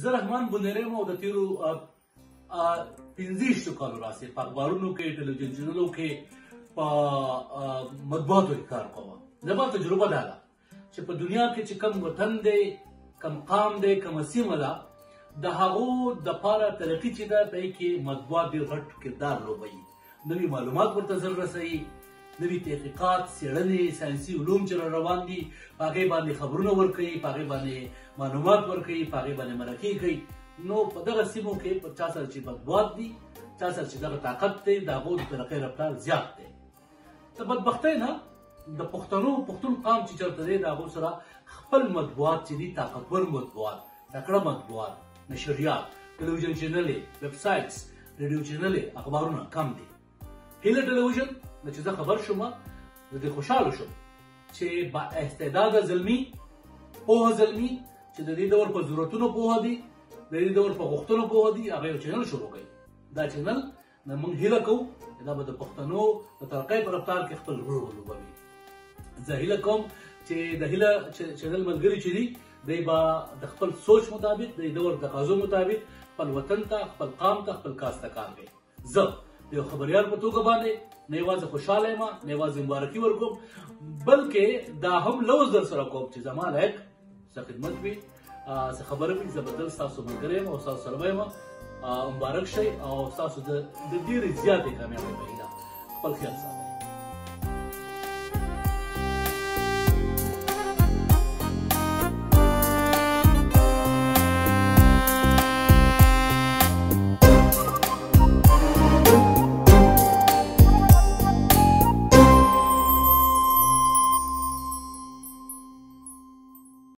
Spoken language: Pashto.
زه رحمان بندری یم او د تیرو 15 کالو راهیسې په اخبارونو کې ټلویزیون چینلو کې په مطبوعاتو کې کار کوم. زما تجربه دا ده چې په دنیا کې چې کم وطن دی، کم قام دی، کم سیمه ده، د هغو دپاره ترقي چې ده په کې مطبوعات ډېر غټ کردار لوبوي. نوي معلومات ورته ځل رسوي، نوي تحقیقات، څېړنې، ساینسي علوم چې روان دي په هغې باندې خبرونه ورکوي، په هغې باندې معلومات ورکوي، په هغې باندې مرکې کوي. نو په دغه سیمو کې په چا سره چې مطبوعات دي، چا سره چې دغه طاقت دی، د هغو د ترقۍ رفتار زیات دی. د بدبختۍ نه د پښتون قام چې چېرته دی، د هغو سره خپل مطبوعات چې دي، طاقتور مطبوعات، تکړه مطبوعات، نشریات، ټلویزیون چینلې، ویب سایټس، ریډیو چینلې، اخبارونه کم دي. هیله ټلویزیون نه چې زه خبر شوم، زه ډېر خوشحاله شوم چې با استعداده زلمي، پوهه زلمي چې د دې دور په ضرورتونو پوهه دي، د دې دور په غوښتنو پوهه دي، هغه یو چینل شروع کوي. دا چینل نه موږ هیله کوو چې دا به د پښتنو د ترقۍ په رفتار کې خپل رول ولوبوي. زه هیله کوم چې د هیله چینل ملګري چې دي، دی به د خپل سوچ مطابق، د دور تقاضو مطابق خپل وطن ته، خپل قام ته، خپل کاس ته کار کوي. زه د یو خبریال په توګه باندې نه یوازې خوشحاله یم، نه یوازې مبارکي ورکوم، بلکې دا هم لوز در سره کوم چې زما لایق څه خدمت وي، څه خبره وي، زه به تل ستاسو ملګری یم او ستاسو سره به یم. مبارک شئ او ستاسو د ډېرې زیاتې کامیابۍ په هیله. خپل خیال ساتئ.